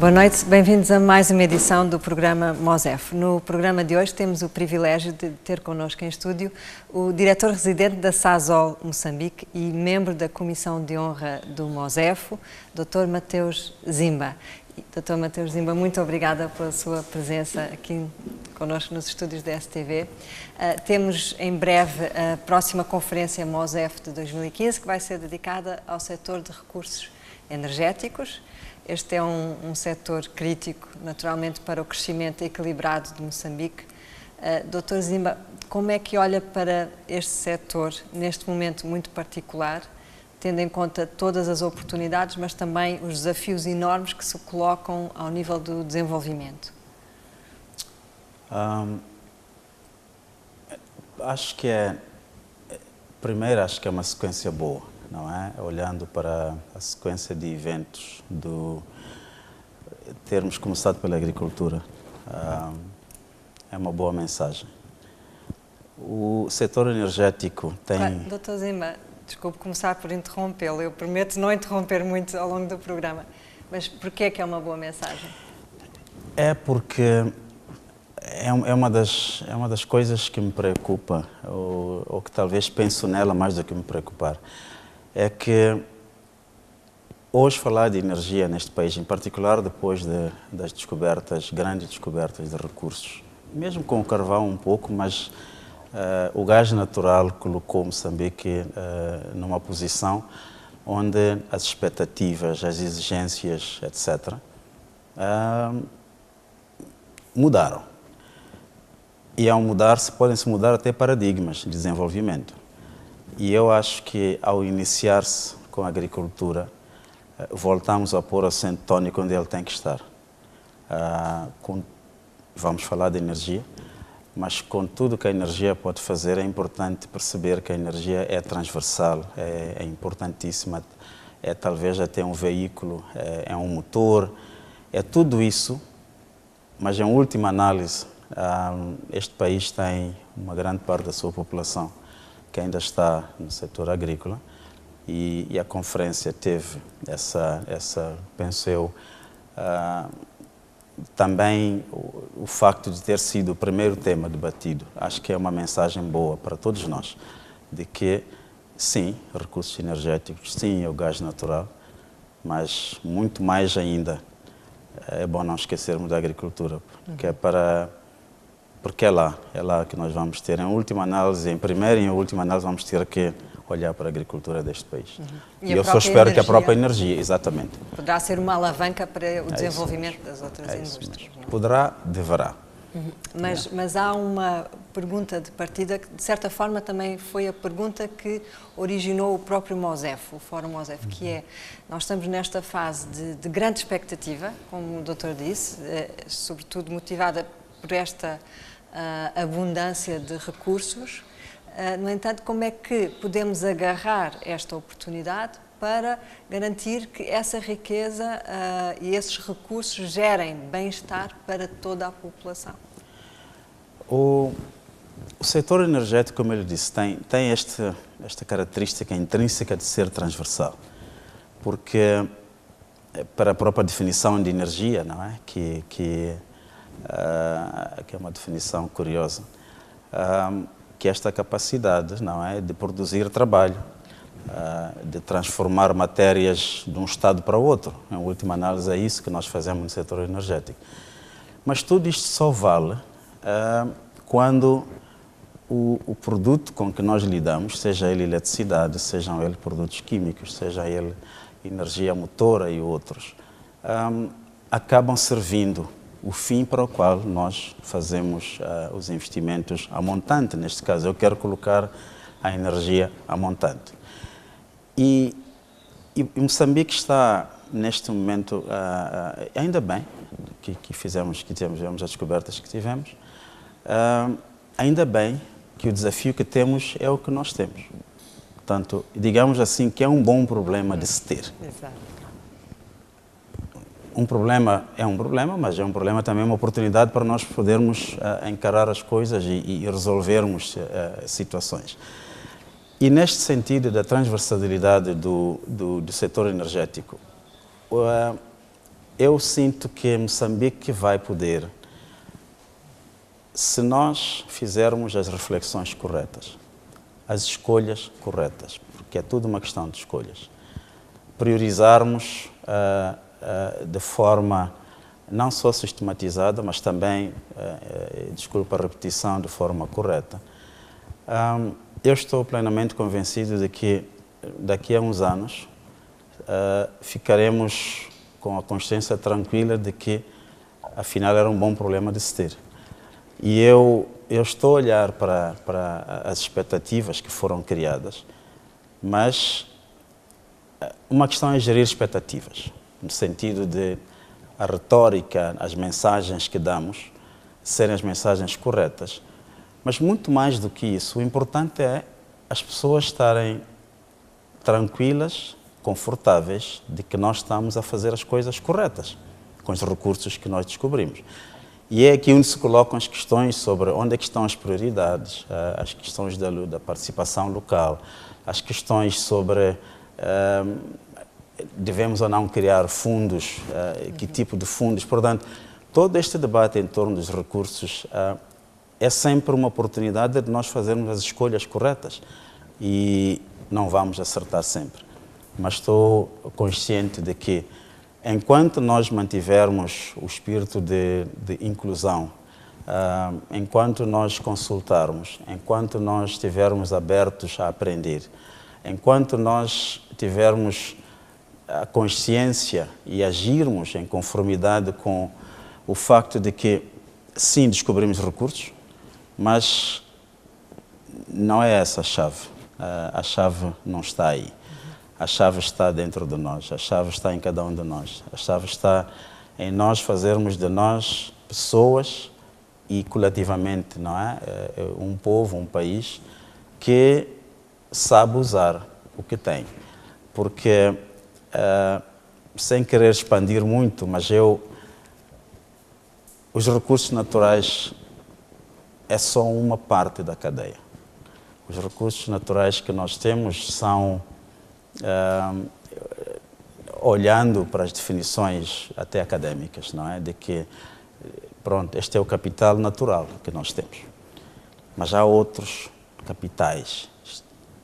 Boa noite, bem-vindos a mais uma edição do programa MOSEF. No programa de hoje temos o privilégio de ter connosco em estúdio o diretor-residente da SASOL Moçambique e membro da Comissão de Honra do MOSEF, Dr. Mateus Zimba. Dr. Mateus Zimba, muito obrigada pela sua presença aqui connosco nos estúdios da STV. Temos em breve a próxima conferência MOSEF de 2015, que vai ser dedicada ao setor de recursos energéticos. Este é um setor crítico, naturalmente, para o crescimento equilibrado de Moçambique. Dr. Zimba, como é que olha para este setor, neste momento muito particular, tendo em conta todas as oportunidades, mas também os desafios enormes que se colocam ao nível do desenvolvimento? Acho que primeiro acho que é uma sequência boa, não é? Olhando para a sequência de eventos termos começado pela agricultura, é uma boa mensagem. O setor energético tem... Dr. Zimba, desculpe começar por interrompê-lo, eu prometo não interromper muito ao longo do programa, mas porquê é que é uma boa mensagem? É porque é uma das coisas que me preocupa, ou que talvez penso nela mais do que me preocupar, é que hoje falar de energia neste país, em particular depois das grandes descobertas de recursos, mesmo com o carvão um pouco, mas o gás natural colocou Moçambique numa posição onde as expectativas, as exigências, etc., mudaram. E ao mudar-se, podem-se mudar até paradigmas de desenvolvimento. E eu acho que ao iniciar-se com a agricultura, voltamos a pôr o acento tónico onde ele tem que estar. Vamos falar de energia, mas com tudo que a energia pode fazer, é importante perceber que a energia é transversal, é importantíssima, é talvez até um veículo, é um motor, é tudo isso, mas em última análise, este país tem uma grande parte da sua população que ainda está no setor agrícola e a conferência teve penso eu, também o facto de ter sido o primeiro tema debatido. Acho que é uma mensagem boa para todos nós, de que sim, recursos energéticos, sim, o gás natural, mas muito mais ainda, é bom não esquecermos da agricultura, porque é lá que nós vamos ter, em última análise, em primeira e em última análise, vamos ter que olhar para a agricultura deste país. E eu só espero que a própria energia, exatamente. Poderá ser uma alavanca para o desenvolvimento das outras indústrias. Poderá, deverá. Mas há uma pergunta de partida que, de certa forma, também foi a pergunta que originou o próprio MOSEF, o Fórum MOSEF, que é, nós estamos nesta fase de grande expectativa, como o doutor disse, sobretudo motivada por esta abundância de recursos. No entanto, como é que podemos agarrar esta oportunidade para garantir que essa riqueza e esses recursos gerem bem-estar para toda a população? O setor energético, como eu disse, tem esta característica intrínseca de ser transversal, porque para a própria definição de energia, não é? Que é uma definição curiosa, que esta capacidade, não é, de produzir trabalho, de transformar matérias de um estado para o outro. Em última análise, é isso que nós fazemos no setor energético. Mas tudo isto só vale quando o produto com que nós lidamos, seja ele eletricidade, sejam ele produtos químicos, seja ele energia motora e outros, acabam servindo o fim para o qual nós fazemos os investimentos a montante. Neste caso, eu quero colocar a energia a montante. E Moçambique está, neste momento, ainda bem que tivemos as descobertas que tivemos, ainda bem que o desafio que temos é o que nós temos. Portanto, digamos assim, que é um bom problema de se ter. Exato. Um problema é um problema, mas é um problema também uma oportunidade para nós podermos encarar as coisas e resolvermos situações. E neste sentido da transversalidade do setor energético, eu sinto que Moçambique vai poder, se nós fizermos as reflexões corretas, as escolhas corretas, porque é tudo uma questão de escolhas, priorizarmos de forma não só sistematizada, mas também, desculpa a repetição, de forma correta. Eu estou plenamente convencido de que daqui a uns anos ficaremos com a consciência tranquila de que afinal era um bom problema de se ter. E eu estou a olhar para as expectativas que foram criadas, mas uma questão é gerir expectativas, no sentido de a retórica, as mensagens que damos, serem as mensagens corretas. Mas muito mais do que isso, o importante é as pessoas estarem tranquilas, confortáveis, de que nós estamos a fazer as coisas corretas, com os recursos que nós descobrimos. E é aqui onde se colocam as questões sobre onde é que estão as prioridades, as questões da participação local, as questões sobre devemos ou não criar fundos, que tipo de fundos. Portanto, todo este debate em torno dos recursos é sempre uma oportunidade de nós fazermos as escolhas corretas e não vamos acertar sempre. Mas estou consciente de que, enquanto nós mantivermos o espírito de inclusão, enquanto nós consultarmos, enquanto nós estivermos abertos a aprender, enquanto nós tivermos a consciência e agirmos em conformidade com o facto de que, sim, descobrimos recursos, mas não é essa a chave. A chave não está aí. A chave está dentro de nós, a chave está em cada um de nós. A chave está em nós fazermos de nós pessoas e coletivamente, não é? Um povo, um país que sabe usar o que tem. Porque, sem querer expandir muito, mas os recursos naturais é só uma parte da cadeia. Os recursos naturais que nós temos são, olhando para as definições até académicas, não é? De que, pronto, este é o capital natural que nós temos. Mas há outros capitais,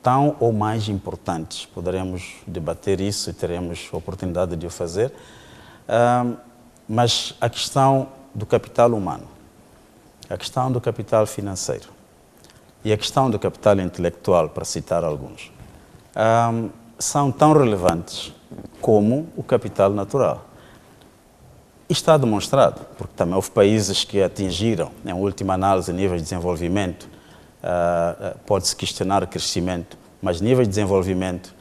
tão ou mais importantes. Poderemos debater isso e teremos a oportunidade de o fazer. Mas a questão do capital humano, a questão do capital financeiro e a questão do capital intelectual, para citar alguns, são tão relevantes como o capital natural. E está demonstrado, porque também houve países que atingiram, em última análise, níveis de desenvolvimento, pode-se questionar o crescimento, mas níveis de desenvolvimento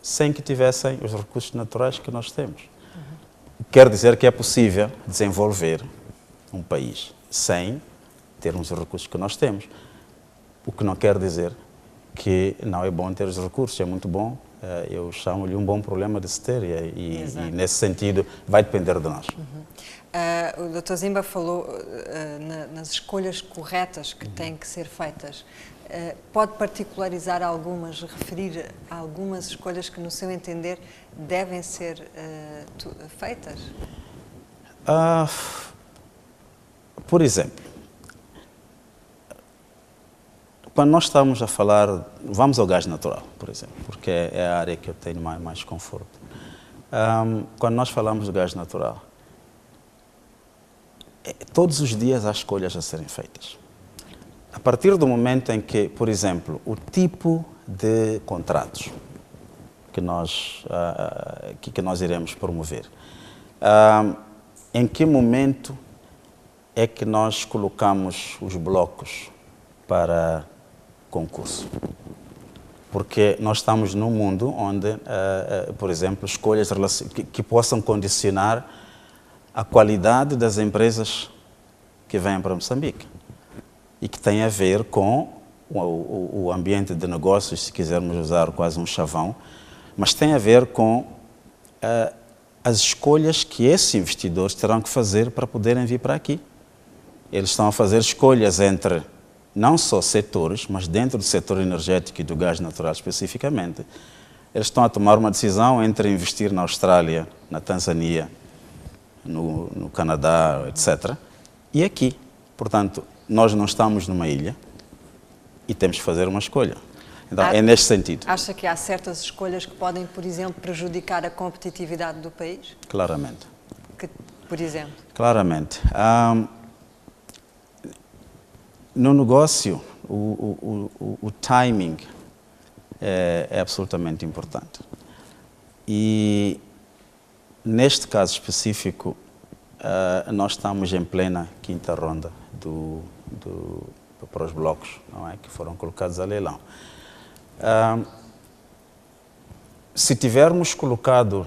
sem que tivessem os recursos naturais que nós temos. Quer dizer que é possível desenvolver um país sem termos os recursos que nós temos. O que não quer dizer que não é bom ter os recursos, é muito bom. Eu chamo-lhe um bom problema de se ter e nesse sentido vai depender de nós. O Dr. Zimba falou nas escolhas corretas que têm que ser feitas. Pode particularizar algumas, referir a algumas escolhas que, no seu entender, devem ser feitas? Por exemplo, quando nós estamos a falar, vamos ao gás natural, por exemplo, porque é a área que eu tenho mais conforto. Quando nós falamos do gás natural, todos os dias há escolhas a serem feitas. A partir do momento em que, por exemplo, o tipo de contratos que nós iremos promover, em que momento é que nós colocamos os blocos para concurso? Porque nós estamos num mundo onde, por exemplo, escolhas que possam condicionar a qualidade das empresas que vêm para Moçambique e que tem a ver com o ambiente de negócios, se quisermos usar quase um chavão, mas tem a ver com as escolhas que esses investidores terão que fazer para poderem vir para aqui. Eles estão a fazer escolhas entre não só setores, mas dentro do setor energético e do gás natural especificamente. Eles estão a tomar uma decisão entre investir na Austrália, na Tanzânia, no Canadá, etc. E aqui. Portanto, nós não estamos numa ilha e temos que fazer uma escolha. Então, é neste sentido. Acha que há certas escolhas que podem, por exemplo, prejudicar a competitividade do país? Claramente. Que, por exemplo? Claramente. No negócio, o timing é absolutamente importante. E, neste caso específico, nós estamos em plena quinta ronda para os blocos, não é, que foram colocados a leilão. Se tivermos colocado,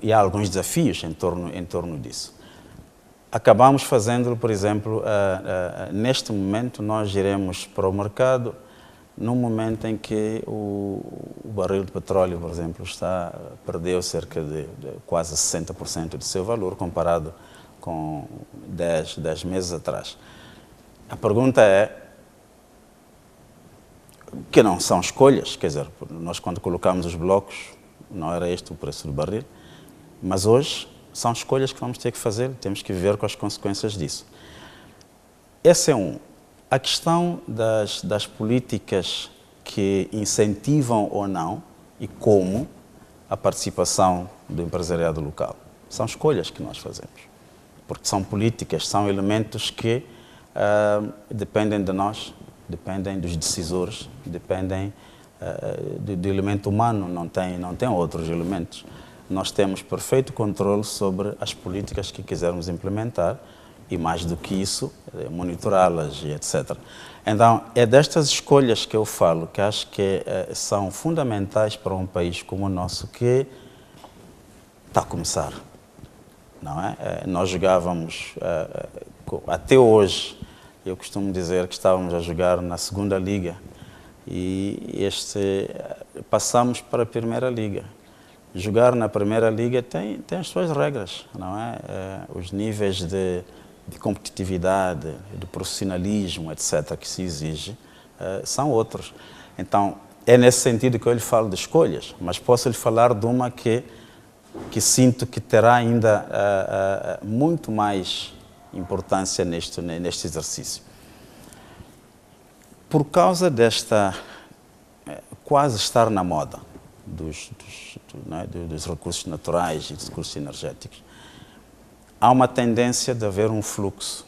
e há alguns desafios em torno disso, acabamos fazendo, por exemplo, neste momento nós iremos para o mercado num momento em que o barril de petróleo, por exemplo, perdeu cerca de quase 60% do seu valor comparado com 10 meses atrás. A pergunta é, que não são escolhas, quer dizer, nós quando colocamos os blocos não era este o preço do barril, mas hoje são escolhas que vamos ter que fazer, temos que viver com as consequências disso. Esse é um. A questão das políticas que incentivam ou não e como a participação do empresariado local. São escolhas que nós fazemos, porque são políticas, são elementos que dependem de nós, dependem dos decisores, dependem do elemento humano, não tem outros elementos. Nós temos perfeito controle sobre as políticas que quisermos implementar e, mais do que isso, monitorá-las e etc. Então, é destas escolhas que eu falo, que acho que são fundamentais para um país como o nosso, que está a começar, não é? Nós jogávamos, até hoje, eu costumo dizer que estávamos a jogar na segunda liga e passamos para a primeira liga. Jogar na primeira liga tem as suas regras, não é? Os níveis de competitividade, de profissionalismo, etc., que se exige, são outros. Então, é nesse sentido que eu lhe falo de escolhas, mas posso lhe falar de uma que sinto que terá ainda muito mais importância neste exercício. Por causa desta quase estar na moda dos recursos naturais e dos recursos energéticos, há uma tendência de haver um fluxo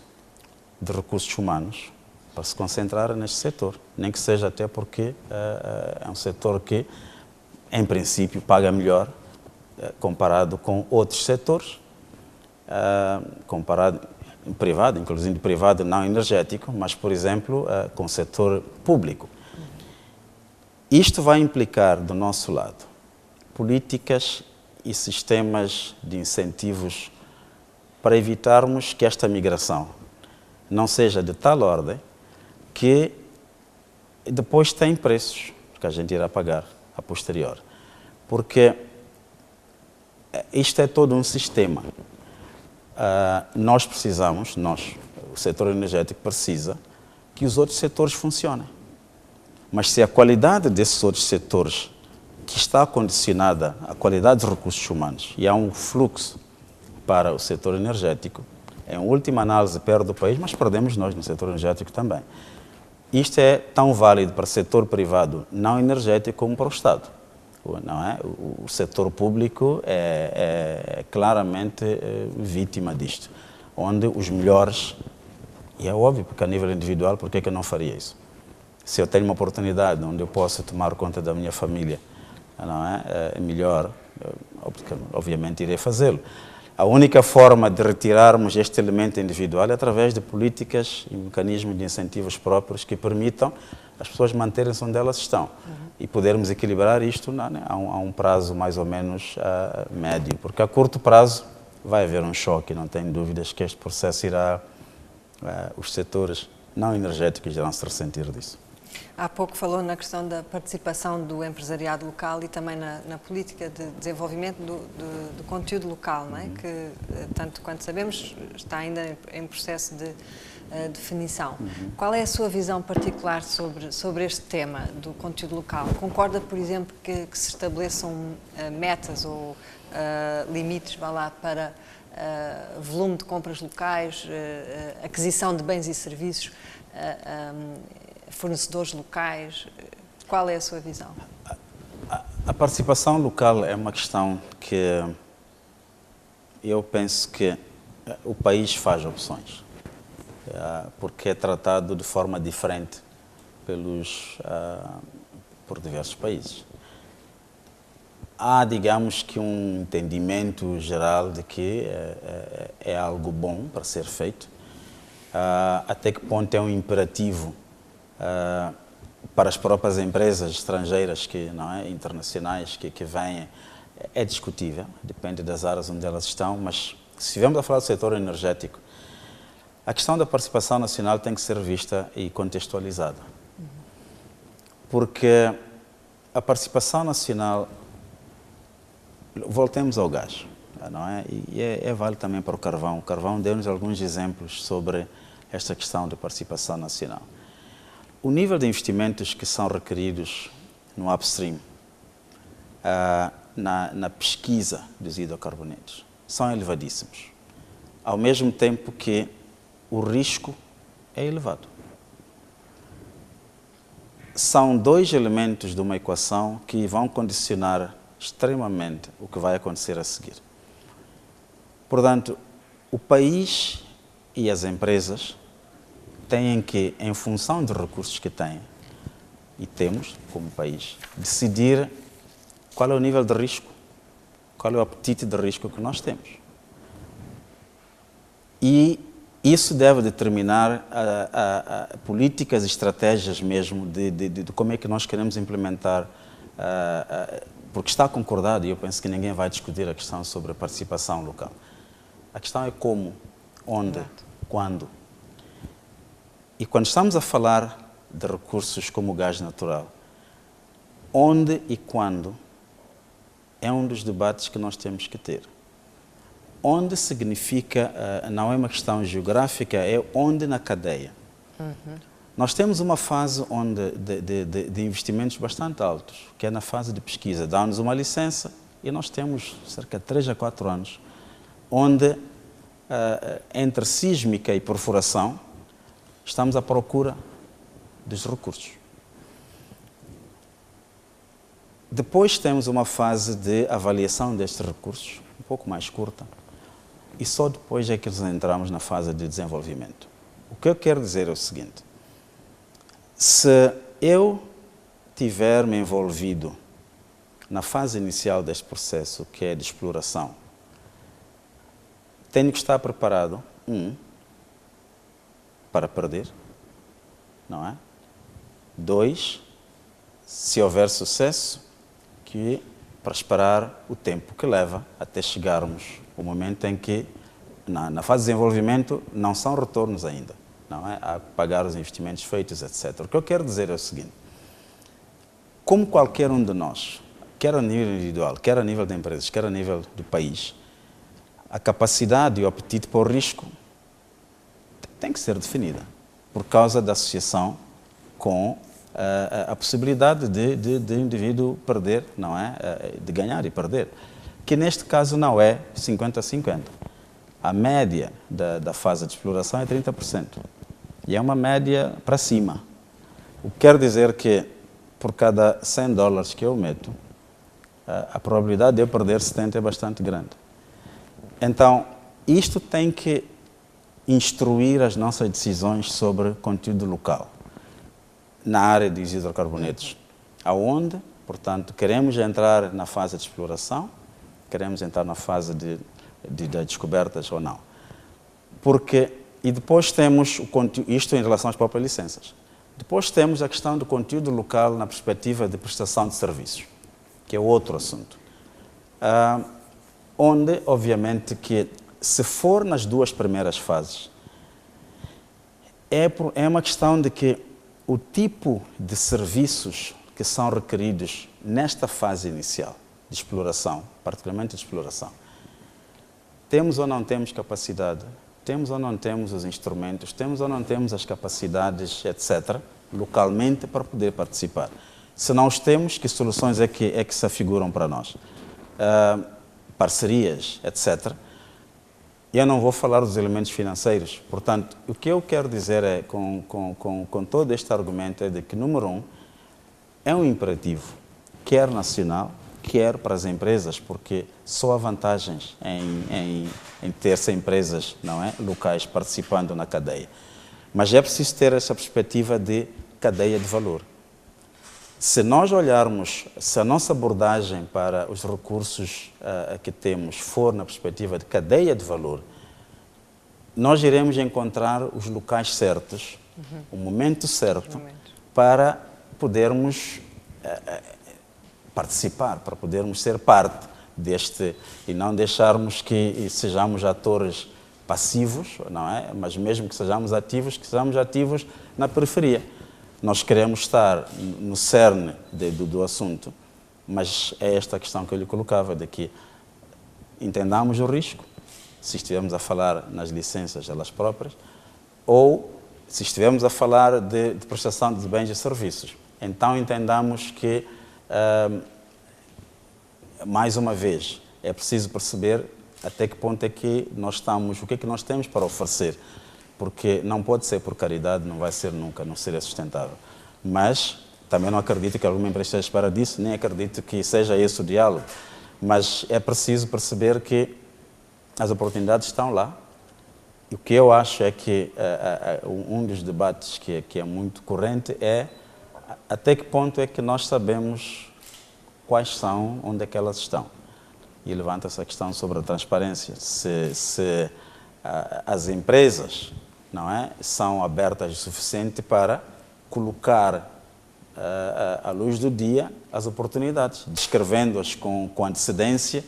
de recursos humanos para se concentrar neste setor, nem que seja até porque é um setor que, em princípio, paga melhor comparado com outros setores, comparado privado, inclusive privado não energético, mas, por exemplo, com o setor público. Isto vai implicar, do nosso lado, políticas e sistemas de incentivos para evitarmos que esta migração não seja de tal ordem que depois tem preços que a gente irá pagar a posterior. Porque isto é todo um sistema. Nós precisamos, o setor energético precisa que os outros setores funcionem. Mas se a qualidade desses outros setores, que está condicionada à qualidade dos recursos humanos, e há um fluxo para o setor energético, em última análise perde o país, mas perdemos nós no setor energético também. Isto é tão válido para o setor privado não energético como para o Estado. Não é? O setor público é claramente vítima disto, onde os melhores, e é óbvio, porque a nível individual, por que eu não faria isso? Se eu tenho uma oportunidade onde eu posso tomar conta da minha família, não é melhor, obviamente irei fazê-lo. A única forma de retirarmos este elemento individual é através de políticas e mecanismos de incentivos próprios que permitam as pessoas manterem-se onde elas estão e podermos equilibrar isto a um prazo mais ou menos médio, porque a curto prazo vai haver um choque, não tenho dúvidas que este processo os setores não energéticos irão se ressentir disso. Há pouco falou na questão da participação do empresariado local e também na política de desenvolvimento do conteúdo local, não é? Que, tanto quanto sabemos, está ainda em processo definição. Qual é a sua visão particular sobre este tema do conteúdo local? Concorda, por exemplo, que se estabeleçam metas ou limites, vá lá, para volume de compras locais, aquisição de bens e serviços, fornecedores locais? Qual é a sua visão? A participação local é uma questão que eu penso que o país faz opções, porque é tratado de forma diferente por diversos países. Há, digamos que, um entendimento geral de que é algo bom para ser feito, até que ponto é um imperativo para as próprias empresas estrangeiras, internacionais, que vêm, é discutível, depende das áreas onde elas estão, mas se estivermos a falar do setor energético, a questão da participação nacional tem que ser vista e contextualizada. Porque a participação nacional, voltemos ao gás, não é? E é válido também para o carvão. O carvão deu-nos alguns exemplos sobre esta questão de participação nacional. O nível de investimentos que são requeridos no upstream, na pesquisa dos hidrocarbonetos, são elevadíssimos, ao mesmo tempo que o risco é elevado. São dois elementos de uma equação que vão condicionar extremamente o que vai acontecer a seguir. Portanto, o país e as empresas têm que, em função dos recursos que têm, e temos como país, decidir qual é o nível de risco, qual é o apetite de risco que nós temos. E isso deve determinar políticas e estratégias mesmo de como é que nós queremos implementar, porque está concordado, e eu penso que ninguém vai discutir a questão sobre a participação local. A questão é como, onde, quando. E quando estamos a falar de recursos como o gás natural, onde e quando é um dos debates que nós temos que ter. Onde significa, não é uma questão geográfica, é onde na cadeia. Nós temos uma fase de investimentos bastante altos, que é na fase de pesquisa. Dá-nos uma licença e nós temos cerca de 3 a 4 anos, onde entre sísmica e perfuração, estamos à procura dos recursos. Depois temos uma fase de avaliação destes recursos, um pouco mais curta, e só depois é que nós entramos na fase de desenvolvimento. O que eu quero dizer é o seguinte: se eu tiver me envolvido na fase inicial deste processo, que é de exploração, tenho que estar preparado, para perder, não é? 2, se houver sucesso, para esperar o tempo que leva até chegarmos ao momento em que, na fase de desenvolvimento, não são retornos ainda, não é? Há que pagar os investimentos feitos, etc. O que eu quero dizer é o seguinte: como qualquer um de nós, quer a nível individual, quer a nível de empresas, quer a nível do país, a capacidade e o apetite para o risco tem que ser definida, por causa da associação com a possibilidade de o indivíduo perder, não é? De ganhar e perder, que neste caso não é 50-50. A média da fase de exploração é 30%, e é uma média para cima. O que quer dizer que, por cada $100 que eu meto, a probabilidade de eu perder 70 é bastante grande. Então, isto tem que instruir as nossas decisões sobre conteúdo local na área dos hidrocarbonetos. Aonde, portanto, queremos entrar na fase de exploração, queremos entrar na fase de descobertas ou não. E depois temos o conteúdo, isto em relação às próprias licenças. Depois temos a questão do conteúdo local na perspectiva de prestação de serviços, que é outro assunto. Onde, obviamente, que se for nas duas primeiras fases, é uma questão de que o tipo de serviços que são requeridos nesta fase inicial de exploração, particularmente de exploração, temos ou não temos capacidade temos ou não temos os instrumentos, temos ou não temos as capacidades, etc., localmente para poder participar. Se não os temos, que soluções é que se afiguram para nós? Parcerias, etc. Eu não vou falar dos elementos financeiros. Portanto, o que eu quero dizer é, com todo este argumento, é de que, número um, é um imperativo, quer nacional, quer para as empresas, porque só há vantagens em ter-se empresas, não é, locais participando na cadeia. Mas é preciso ter essa perspectiva de cadeia de valor. Se nós olharmos, se a nossa abordagem para os recursos que temos for na perspectiva de cadeia de valor, nós iremos encontrar os locais certos, o momento certo, para podermos participar, para podermos ser parte deste e não deixarmos que sejamos atores passivos, não é? Mas mesmo que sejamos ativos na periferia. Nós queremos estar no cerne do assunto, mas é esta questão que eu lhe colocava, de que entendamos o risco, se estivermos a falar nas licenças elas próprias, ou se estivermos a falar de prestação de bens e serviços. Então entendamos que, mais uma vez, é preciso perceber até que ponto é que nós estamos, o que é que nós temos para oferecer. Porque não pode ser por caridade, não vai ser nunca, não seria sustentável. Mas também não acredito que alguma empresa esteja à espera disso, nem acredito que seja esse o diálogo. Mas é preciso perceber que as oportunidades estão lá. E o que eu acho é que um dos debates que é muito corrente é até que ponto é que nós sabemos quais são, onde é que elas estão. E levanta-se a questão sobre a transparência. Se as empresas, não é, são abertas o suficiente para colocar à luz do dia as oportunidades, descrevendo-as com antecedência,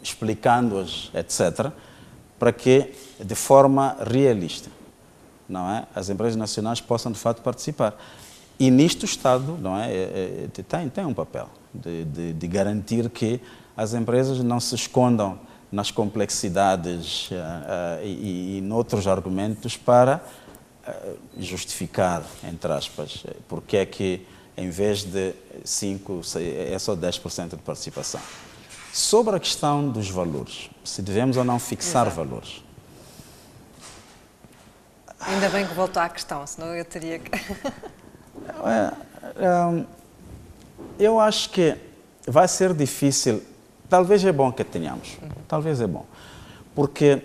explicando-as, etc., para que, de forma realista, não é, as empresas nacionais possam, de fato, participar. E nisto o Estado, não é, tem um papel de garantir que as empresas não se escondam nas complexidades e noutros argumentos para justificar, entre aspas, porque é que em vez de 5, é só 10% de participação. Sobre a questão dos valores, se devemos ou não fixar valores. Ainda bem que voltou à questão, senão eu teria que... Eu acho que vai ser difícil. Talvez é bom que tenhamos, talvez é bom, porque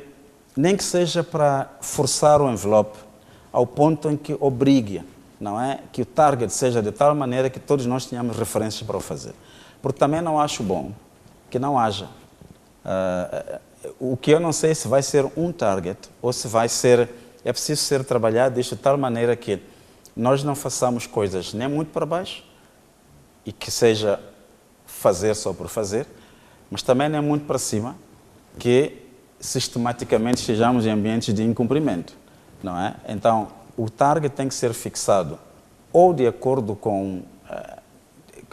nem que seja para forçar o envelope ao ponto em que obrigue, não é, que o target seja de tal maneira que todos nós tenhamos referências para o fazer. Porque também não acho bom que não haja. O que eu não sei se vai ser um target ou se vai ser, é preciso ser trabalhado isto de tal maneira que nós não façamos coisas nem muito para baixo e que seja fazer só por fazer, mas também não é muito para cima, que sistematicamente estejamos em ambientes de incumprimento, não é? Então, o target tem que ser fixado ou de acordo com...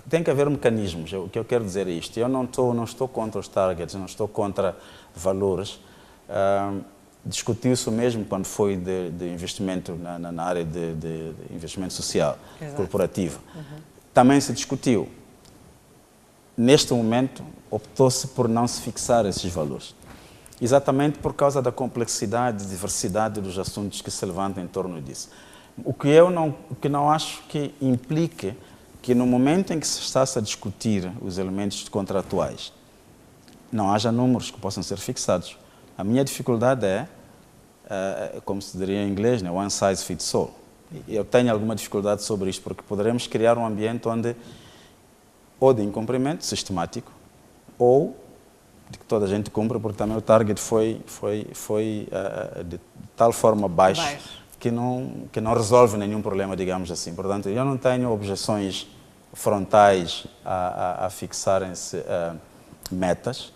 tem que haver mecanismos, o que eu quero dizer é isto. Eu não estou contra os targets, não estou contra valores. Discutiu-se mesmo quando foi de investimento na área de investimento social, exato, corporativo. Também se discutiu. Neste momento, optou-se por não se fixar esses valores. Exatamente por causa da complexidade e diversidade dos assuntos que se levantam em torno disso. O que não acho que implique que no momento em que se está a discutir os elementos contratuais, não haja números que possam ser fixados. A minha dificuldade é, como se diria em inglês, né, one size fits all. Eu tenho alguma dificuldade sobre isto, porque poderemos criar um ambiente onde ou de incumprimento sistemático, ou de que toda a gente cumpra, porque também o target foi de tal forma baixo que não resolve nenhum problema, digamos assim. Portanto, eu não tenho objeções frontais a fixarem-se metas.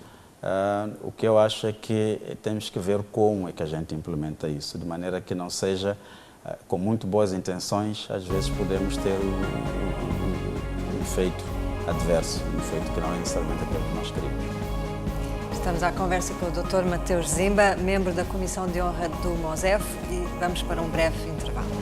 O que eu acho é que temos que ver como é que a gente implementa isso, de maneira que não seja com muito boas intenções, às vezes podemos ter um efeito adverso, um efeito que não é necessariamente aquilo que nós queríamos. Voltamos à conversa com o Dr. Mateus Zimba, membro da Comissão de Honra do MOSEF, e vamos para um breve intervalo.